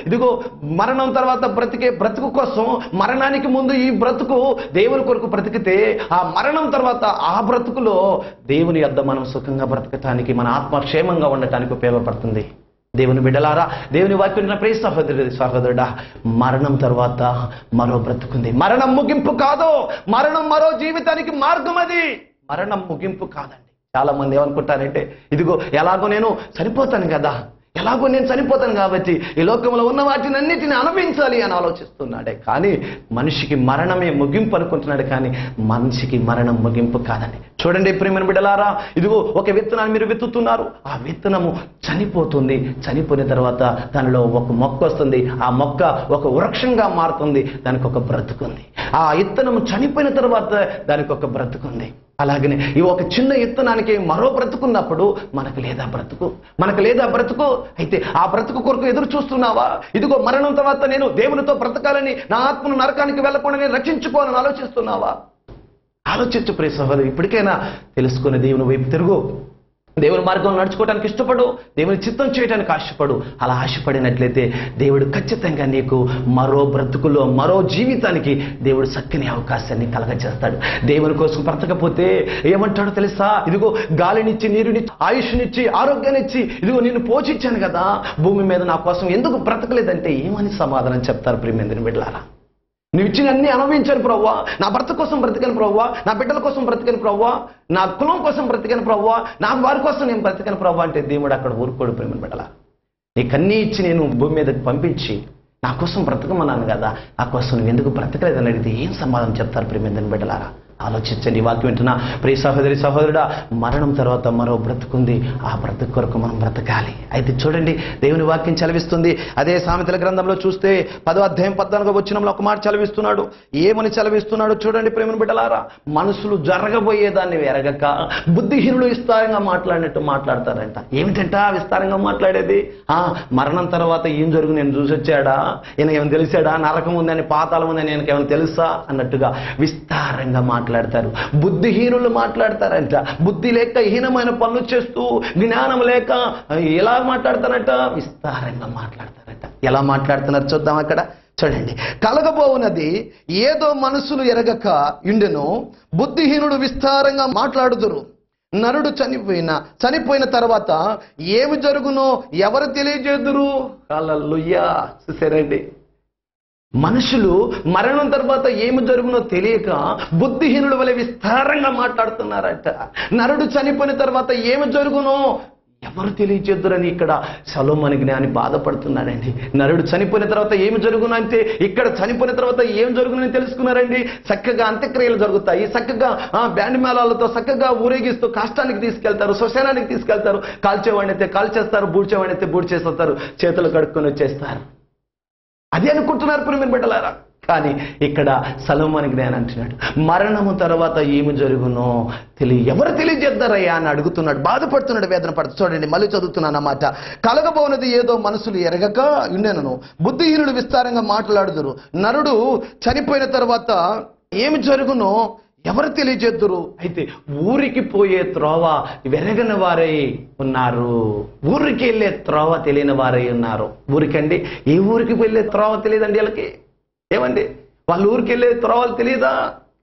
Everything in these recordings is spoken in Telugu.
ఇదిగో మరణం తర్వాత బ్రతుకు కోసం మరణానికి ముందు ఈ బ్రతుకు దేవుని కొరకు బ్రతికితే ఆ మరణం తర్వాత ఆ బ్రతుకులో దేవుని యొద్ద మనం సుఖంగా బ్రతకటానికి, మన ఆత్మక్షేమంగా ఉండటానికి ఉపయోగపడుతుంది. దేవుని బిడ్డలారా, దేవుని వాక్యం ప్రియ సహోదరుడా, మరణం తర్వాత మరో బ్రతుకుంది. మరణం ముగింపు కాదు, మరణం మరో జీవితానికి మార్గం. అది మరణం ముగింపు కాదండి. చాలా మంది ఏమనుకుంటారంటే, ఇదిగో ఎలాగో నేను చనిపోతాను కదా, ఎలాగో నేను చనిపోతాను కాబట్టి ఈ లోకంలో ఉన్న వాటిని అన్నిటిని అనుభవించాలి అని ఆలోచిస్తున్నాడే. కానీ మనిషికి మరణమే ముగింపు అనుకుంటున్నాడు, కానీ మనిషికి మరణం ముగింపు కాదండి. చూడండి ప్రియమైన బిడ్డలారా, ఇదిగో ఒక విత్తనాన్ని మీరు విత్తుతున్నారు, ఆ విత్తనము చనిపోతుంది. చనిపోయిన తర్వాత దానిలో ఒక మొక్క వస్తుంది, ఆ మొక్క ఒక వృక్షంగా మారుతుంది, దానికి ఒక బ్రతుకుంది. ఆ విత్తనము చనిపోయిన తర్వాత దానికి ఒక బ్రతుకుంది. అలాగనే ఈ ఒక చిన్న విత్తనానికి మరో బ్రతుకున్నప్పుడు మనకు లేదా బ్రతుకు అయితే ఆ బ్రతుకు కొరకు ఎదురు చూస్తున్నావా? ఇదిగో మరణం తర్వాత నేను దేవునితో బ్రతకాలని, నా ఆత్మను నరకానికి వెళ్లకుండా నేను రక్షించుకోవాలని ఆలోచిస్తున్నావా? ఆలోచించు ప్రియ సహోదరు. ఇప్పటికైనా తెలుసుకుని దేవుని వైపు తిరుగు. దేవుని మార్గంలో నడుచుకోవడానికి ఇష్టపడు, దేవుని చిత్తం చేయడానికి ఆశపడు. అలా ఆశపడినట్లయితే దేవుడు ఖచ్చితంగా నీకు మరో బ్రతుకులో మరో జీవితానికి దేవుడు చక్కని అవకాశాన్ని కలగజేస్తాడు. దేవుని కోసం బ్రతకపోతే ఏమంటాడో తెలుసా? ఇదిగో గాలినిచ్చి, నీరునిచ్చి, ఆయుష్నిచ్చి, ఆరోగ్యాన్నిచ్చి, ఇదిగో నిన్ను పోషించాను కదా, భూమి మీద నా కోసం ఎందుకు బ్రతకలేదంటే ఏమని సమాధానం చెప్తారు ప్రియమైన బిడ్డలారా? నువ్వు ఇచ్చిన అన్ని అనుభవించాను ప్రభువా, నా భర్త కోసం బ్రతికాను ప్రభువా, నా బిడ్డల కోసం బ్రతికాను ప్రభువా, నా కులం కోసం బ్రతికాను ప్రభువా, నా వారి కోసం నేను బ్రతికాను ప్రభువా అంటే దేవుడు అక్కడ ఊరుకోడు ప్రేమను బిడ్డలా. నీకన్నీ ఇచ్చి నేను భూమి మీదకి పంపించి నా కోసం బ్రతకమన్నాను కదా, నా కోసం నువ్వు ఎందుకు బ్రతకలేదని అడిగితే ఏం సమాధానం చెప్తారు ప్రేమేందని బిడ్డలారా? ఆలోచించండి. వాక్యం వింటున్నా ప్రియ సహోదరి సహోదరుడా, మరణం తర్వాత మరో బ్రతుకుంది. ఆ బ్రతుకు కొరకు మనం బ్రతకాలి. అయితే చూడండి, దేవుని వాక్యం చలవిస్తుంది. అదే సామెతల గ్రంథంలో చూస్తే 10వ అధ్యాయం 14వ వచనంలో ఒక మాట చలవిస్తున్నాడు. ఏమని చలవిస్తున్నాడు చూడండి ప్రేమను బిడ్డలారా. మనుషులు జరగబోయేదాన్ని ఎరగక బుద్ధిహీనులు విస్తారంగా మాట్లాడినట్టు మాట్లాడతారంట. ఏమిటంట విస్తారంగా మాట్లాడేది? మరణం తర్వాత ఏం జరుగు నేను చూసొచ్చాడా, ఈయన ఏమైనా తెలిసాడా, నరకం ఉందని పాతాళం ఉందని ఈయనకి ఏమైనా తెలుసా అన్నట్టుగా విస్తారంగా మాట్లాడతారు. బుద్ధిహీనులు మాట్లాడతారంట. బుద్ధి లేక హీనమైన పనులు చేస్తూ, జ్ఞానం లేక ఎలా మాట్లాడతారంట? విస్తారంగా మాట్లాడతారంట. ఎలా మాట్లాడుతున్నారు చూద్దాం. అక్కడ చూడండి, కలగబోవునది ఏదో మనుషులు ఎరగక ఇండెను, బుద్ధిహీనుడు విస్తారంగా మాట్లాడుదురు. నరుడు చనిపోయిన తర్వాత ఏమి జరుగునో ఎవరు తెలియజేదురు? హల్లెలూయా. చూసారండి, మనుషులు మరణం తర్వాత ఏమి జరుగునో తెలియక బుద్ధిహీనుల వలె విస్తారంగా మాట్లాడుతున్నారట. నరుడు చనిపోయిన తర్వాత ఏమి జరుగునో ఎవరు తెలియచేద్దురని ఇక్కడ సొలొమోను జ్ఞాని బాధపడుతున్నాడండి. నరుడు చనిపోయిన తర్వాత ఏమి జరుగును అంటే, ఇక్కడ చనిపోయిన తర్వాత ఏం జరుగునని తెలుసుకున్నారండి. చక్కగా అంత్యక్రియలు జరుగుతాయి, చక్కగా బ్యాండ్ మేళాలతో చక్కగా ఊరేగిస్తూ కష్టానికి తీసుకెళ్తారు, శ్మశానానికి తీసుకెళ్తారు. కాల్చేవాడిని అయితే కాల్చేస్తారు, బూడ్చేవాడిని అయితే బూడ్ చేసేస్తారు, చేతులు కడుక్కొని వచ్చేస్తారు. అదే అనుకుంటున్నారు ప్రియమైన బిడ్డలారా. కానీ ఇక్కడ సొలొమోను జ్ఞాని అంటున్నాడు, మరణము తర్వాత ఏమి జరుగునో ఎవరు తెలియజేద్దారయ్యా అని అడుగుతున్నాడు, బాధపడుతున్నాడు, వేదన పడుతు. చూడండి, మళ్ళీ చదువుతున్నాను అన్నమాట. కలగబోనది ఏదో మనుషులు ఎరగక ఉండెనను, బుద్ధిహీనుడు విస్తారంగా మాట్లాడుదురు. నరుడు చనిపోయిన తర్వాత ఏమి జరుగునో ఎవరు తెలియజేద్దురు? అయితే ఊరికి పోయే త్రోవ వెరగని వారై ఉన్నారు, ఊరికి వెళ్ళే త్రోవ తెలియని వారై ఉన్నారు. ఊరికండి, ఏ ఊరికి వెళ్ళే త్రోవ తెలియదండి వీళ్ళకి. ఏమండి, వాళ్ళ ఊరికి వెళ్ళే త్రోవలు తెలియదా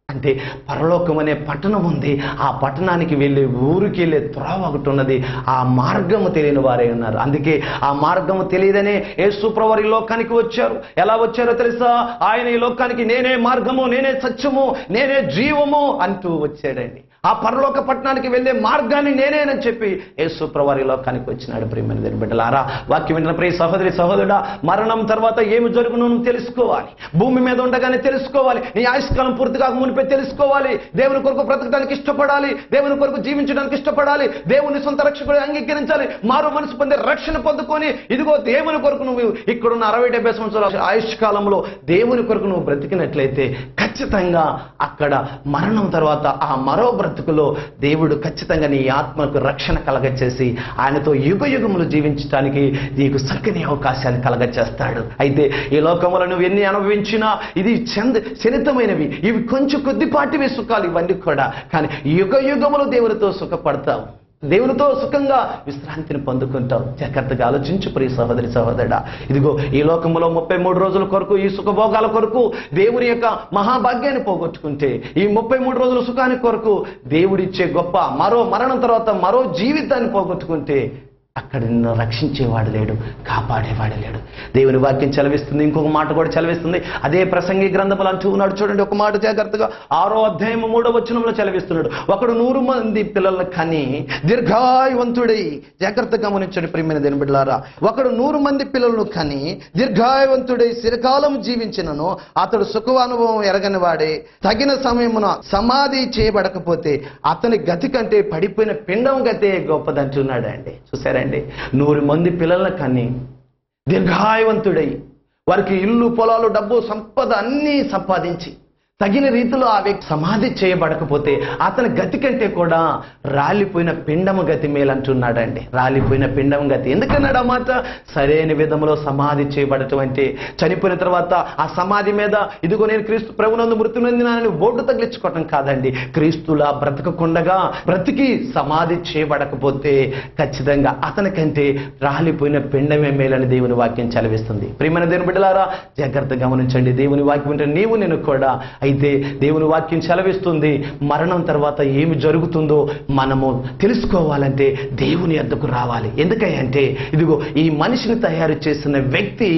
అంటే, పరలోకం అనే పట్టణం ఉంది, ఆ పట్టణానికి వెళ్ళే ఊరికి వెళ్ళే త్రోవ ఒకటి ఉన్నది. ఆ మార్గము తెలియని వారే ఉన్నారు. అందుకే ఆ మార్గము తెలియదనే యేసు ప్రభువు ఈ లోకానికి వచ్చారు. ఎలా వచ్చారో తెలుసా? ఆయన ఈ లోకానికి నేనే మార్గము, నేనే సత్యము, నేనే జీవము అంటూ వచ్చాడండి. ఆ పరలోక పట్టణానికి వెళ్ళే మార్గాన్ని నేనేనని చెప్పి యేసు ప్రభువు ఈ లోకానికి వచ్చినాడు. ప్రియమైన దేవుని బిడ్డలారా, వాక్యం వింటున్న ప్రియ సహోదరి సహోదరుడా, మరణం తర్వాత ఏమి జరుగునో తెలుసుకోవాలి. భూమి మీద ఉండగానే తెలుసుకోవాలి. నీ ఆయుష్కాలం పూర్తిగా మునిపే తెలుసుకోవాలి. దేవుని కొరకు బ్రతకడానికి ఇష్టపడాలి, దేవుని కొరకు జీవించడానికి ఇష్టపడాలి, దేవుని సొంత రక్షకుడు అంగీకరించాలి, మారు మనసు పొందే రక్షణ పొందుకొని ఇదిగో దేవుని కొరకు నువ్వు ఇక్కడున్న 60-70 సంవత్సరాల ఆయుష్కాలంలో దేవుని కొరకు నువ్వు బ్రతికినట్లయితే ఖచ్చితంగా అక్కడ మరణం తర్వాత ఆ మరో బ్రతుకులో దేవుడు ఖచ్చితంగా నీ ఆత్మకు రక్షణ కలగచేసి ఆయనతో యుగయుగములు జీవించడానికి నీకు చక్కని అవకాశాన్ని కలగచేస్తాడు. అయితే ఈ లోకములో నువ్వు ఎన్ని అనుభవించినా ఇది శనితమైనవి, ఇవి కొంచెం కొద్దిపాటివి సుఖాలు ఇవన్నీ కూడా, కానీ యుగయుగములు దేవునితో సుఖపడతావు. దేవునితో సుఖంగా విశ్రాంతిని పొందుకుంటావు. జాగ్రత్తగా ఆలోచించు ప్రియ సహోదరి సహోదరుడా. ఇదిగో ఈ లోకంలో 33 రోజుల కొరకు ఈ సుఖభోగాల కొరకు దేవుని యొక్క మహాభాగ్యాన్ని పోగొట్టుకుంటే, ఈ 33 రోజుల సుఖానికి కొరకు దేవుడిచ్చే గొప్ప మరో మరణం తర్వాత మరో జీవితాన్ని పోగొట్టుకుంటే అక్కడ నిన్ను రక్షించేవాడు లేడు, కాపాడేవాడు లేడు. దేవుని వాక్యం చదివిస్తుంది. ఇంకొక మాట కూడా చదివిస్తుంది. అదే ప్రసంగి గ్రంథములు అంటూ ఉన్నాడు చూడండి. ఒక మాట జాగ్రత్తగా 6వ అధ్యాయం 3వ వచనంలో చదివిస్తున్నాడు. ఒకడు 100 మంది పిల్లలను కని దీర్ఘాయువంతుడై, జాగ్రత్తగా గమనించండి ప్రియమైన దేవుని బిడ్డలారా, ఒకడు 100 మంది పిల్లలను కని దీర్ఘాయువంతుడై చిరకాలం జీవించినను అతడు సుఖానుభవం ఎరగని వాడే, తగిన సమయమున సమాధి చేయబడకపోతే అతని గతి కంటే పడిపోయిన పిండం గతే గొప్పదంటున్నాడు అండి. చూసారండి, 100 మంది పిల్లల కని దీర్ఘాయువంతుడై, వారికి ఇల్లు పొలాలు డబ్బు సంపద అన్నీ సంపాదించి తగిన రీతిలో ఆ వ్యక్తి సమాధి చేయబడకపోతే అతని గతి కంటే కూడా రాలిపోయిన పిండము గతి మేలంటున్నాడండి. రాలిపోయిన పిండం గతి ఎందుకన్నాడు ఆ మాట? సరైన విధంలో సమాధి చేయబడటం అంటే చనిపోయిన తర్వాత ఆ సమాధి మీద ఇదిగో నేను క్రీస్తు ప్రభునందు మృతి నొందినానని బోర్డు తగిలించుకోవటం కాదండి. క్రీస్తులా బ్రతకకుండగా బ్రతికి సమాధి చేయబడకపోతే ఖచ్చితంగా అతనికంటే రాలిపోయిన పిండమే మేలని దేవుని వాక్యం చదివిస్తుంది. ప్రియమైన దేవుని బిడ్డలారా, జాగ్రత్తగా గమనించండి. దేవుని వాక్యం అంటే నీవు నేను కూడా. అయితే దేవుని వాక్యం సెలవిస్తుంది, మరణం తర్వాత ఏమి జరుగుతుందో మనము తెలుసుకోవాలంటే దేవుని యొద్దకు రావాలి. ఎందుకంటే ఇదిగో ఈ మనిషిని తయారు చేసిన వ్యక్తి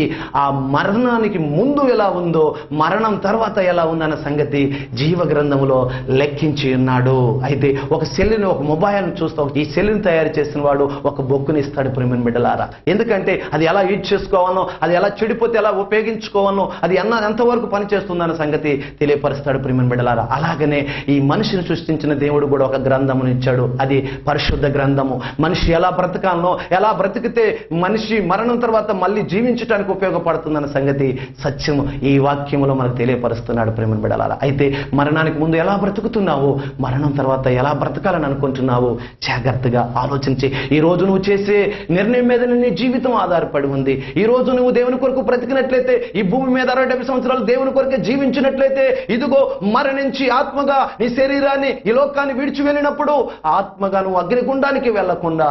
ఆ మరణానికి ముందు ఎలా ఉందో మరణం తర్వాత ఎలా ఉందన్న సంగతి జీవ గ్రంథములో లెక్కించి ఉన్నాడు. అయితే ఒక సెల్లుని, ఒక మొబైల్ని చూస్తావు, ఈ సెల్లుని తయారు చేసిన వాడు ఒక బొక్కుని ఇస్తాడు ప్రియమైన బిడ్డలారా. ఎందుకంటే అది ఎలా యూజ్ చేసుకోవాలో, అది ఎలా చెడిపోతే ఎలా ఉపయోగించుకోవాలో, అది ఎంతవరకు పనిచేస్తుందన్న సంగతి తెలియపరుస్తాడు ప్రియమైన బిడ్డలారా. అలాగనే ఈ మనిషిని సృష్టించిన దేవుడు కూడా ఒక గ్రంథమును ఇచ్చాడు. అది పరిశుద్ధ గ్రంథము. మనిషి ఎలా బ్రతకాలనో, ఎలా బ్రతికితే మనిషి మరణం తర్వాత మళ్ళీ జీవించడానికి ఉపయోగపడుతుందన్న సంగతి సత్యము ఈ వాక్యములో మనకు తెలియపరుస్తున్నాడు ప్రియమైన బిడ్డలారా. అయితే మరణానికి ముందు ఎలా బ్రతుకుతున్నావు, మరణం తర్వాత ఎలా బ్రతకాలని అనుకుంటున్నావు, జాగ్రత్తగా ఆలోచించి ఈ రోజు నువ్వు చేసే నిర్ణయం మీద నీ జీవితం ఆధారపడి ఉంది. ఈ రోజు నువ్వు దేవుని కొరకు బ్రతికినట్లయితే, ఈ భూమి మీద 60-70 సంవత్సరాలు దేవుని కొరకే జీవించినట్లయితే, ఇదిగో మరణించి ఆత్మగా నీ శరీరాన్ని ఈ లోకాన్ని విడిచి వెళ్ళినప్పుడు ఆత్మగా నువ్వు అగ్నిగుండానికి వెళ్లకుండా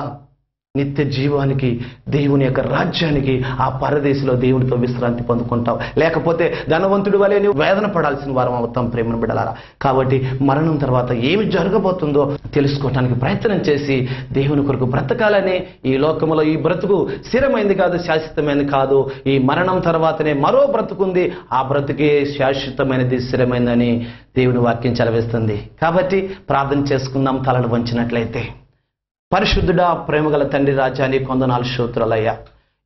నిత్య జీవానికి, దేవుని యొక్క రాజ్యానికి, ఆ పరదేశంలో దేవునితో విశ్రాంతి పొందుకుంటావు. లేకపోతే ధనవంతుడి వలె నువ్వు వేదన పడాల్సిన వారం అవుతాం ప్రేమ బిడ్డలారా. కాబట్టి మరణం తర్వాత ఏమి జరగబోతుందో తెలుసుకోవటానికి ప్రయత్నం చేసి దేవుని కొరకు బ్రతకాలని, ఈ లోకంలో ఈ బ్రతుకు స్థిరమైంది కాదు, శాశ్వతమైనది కాదు. ఈ మరణం తర్వాతనే మరో బ్రతుకుంది, ఆ బ్రతుకే శాశ్వతమైనది, స్థిరమైందని దేవుని వాక్యం చదివిస్తుంది. కాబట్టి ప్రార్థన చేసుకుందాం తలలు వంచినట్లయితే. పరిశుద్ధుడా, ప్రేమగల తండ్రి రాజా, నీ కొందనాలు స్తోత్రాలయ్యా.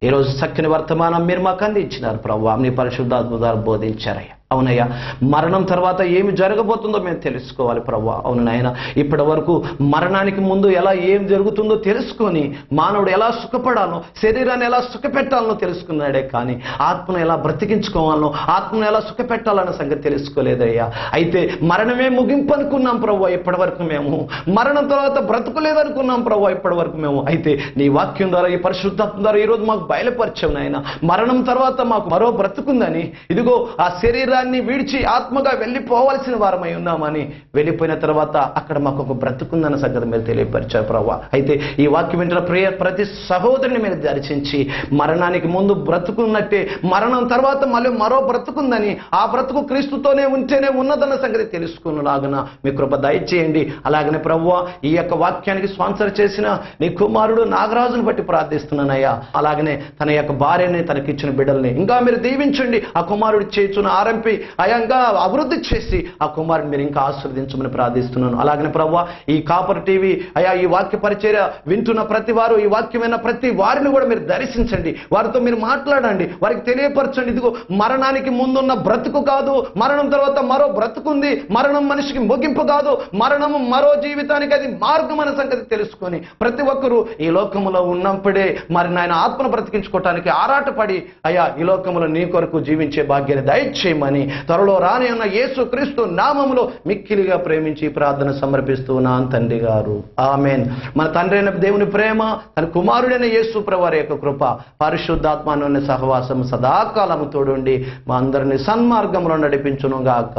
ఈరోజు చక్కని వర్తమానం మీరు మాకు అందించినారు ప్రభువా. మీ పరిశుద్ధాత్మ ద్వారా బోధించారయ్యా. అవునయ్యా, మరణం తర్వాత ఏమి జరగబోతుందో మేము తెలుసుకోవాలి ప్రభువా. అవును నాయన, ఇప్పటి వరకు మరణానికి ముందు ఏం జరుగుతుందో తెలుసుకొని మానవుడు ఎలా సుఖపడాలో, శరీరాన్ని ఎలా సుఖపెట్టాలనో తెలుసుకున్నాడే కానీ ఆత్మను ఎలా బ్రతికించుకోవాలనో, ఆత్మను ఎలా సుఖపెట్టాలన్న సంగతి తెలుసుకోలేదయ్యా. అయితే మరణమే ముగింపు అనుకున్నాం ప్రభువా ఇప్పటి వరకు మేము. మరణం తర్వాత బ్రతుకులేదనుకున్నాం ప్రభువా ఇప్పటి వరకు మేము. అయితే నీ వాక్యం ద్వారా, ఈ పరిశుద్ధాత్మ ద్వారా ఈరోజు మాకు బయలుపరిచావు నాయన. మరణం తర్వాత మాకు మరో బ్రతుకుందని, ఇదిగో ఆ శరీరాన్ని విడిచి ఆత్మగా వెళ్ళిపోవాల్సిన వారమై ఉన్నామని, వెళ్ళిపోయిన తర్వాత అక్కడ మాకు ఒక బ్రతుకుందన్న సంగతి మీరు తెలియపరిచారు ప్రభువా. అయితే ఈ వాక్యం వింటున్న ప్రతి సహోదరుని మీరు దర్శించి, మరణానికి ముందు బ్రతుకున్నట్టే మరణం తర్వాత మళ్ళీ మరో బ్రతుకుందని, ఆ బ్రతుకు క్రీస్తుతోనే ఉంటేనే ఉన్నదన్న సంగతి తెలుసుకున్నలాగున మీ కృప దయచేయండి. అలాగనే ప్రభువా, ఈ యొక్క వాక్యానికి స్పాన్సర్ చేసిన నీ కుమారుడు నాగరాజును బట్టి ప్రార్థిస్తున్నానయ్యా. అలాగనే తన యొక్క భార్యని, తనకిచ్చిన బిడ్డల్ని ఇంకా మీరు దీవించండి. ఆ కుమారుడు చేస్తున్న ఆరంపి అయంగా అభివృద్ధి చేసి ఆ కుమారుని మీరు ఇంకా ఆశీర్వదించమని ప్రార్థిస్తున్నాను. అలాగనే ప్రభువా, ఈ కాపర్ టీవీ అయా ఈ వాక్య పరిచర్య వింటున్న ప్రతి వారు, ఈ వాక్యమైన ప్రతి వారిని కూడా మీరు దర్శించండి. వారితో మీరు మాట్లాడండి, వారికి తెలియపరచండి. ఇదిగో మరణానికి ముందున్న బ్రతుకు కాదు, మరణం తర్వాత మరో బ్రతుకుంది. మరణం మనిషికి ముగింపు కాదు, మరణము మరో జీవితానికి అది మార్గం అనే సంగతి తెలుసుకొని ప్రతి ఒక్కరూ ఈ లోకములో ఉన్నప్పుడే మరి నాయన ఆత్మను బ్రతికించుకోవటానికి ఆరాటపడి అయ్యా ఈ లోకములో నీ కొరకు జీవించే భాగ్యాన్ని దయచేయమని త్వరలో రాని ఉన్న యేసు క్రీస్తు నామములో మిక్కిలిగా ప్రేమించి ప్రార్థన సమర్పిస్తున్నాను తండ్రి గారు. ఆమేన్. మన తండ్రి అయిన దేవుని ప్రేమ, తన కుమారుడైన యేసు ప్రభువారి యొక్క కృప, పరిశుద్ధాత్మను సహవాసం సదాకాలము తోడుండి మా అందరిని సన్మార్గంలో నడిపించును గాక.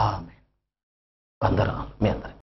ఆమేన్. వందనాలు మీ అందరికీ.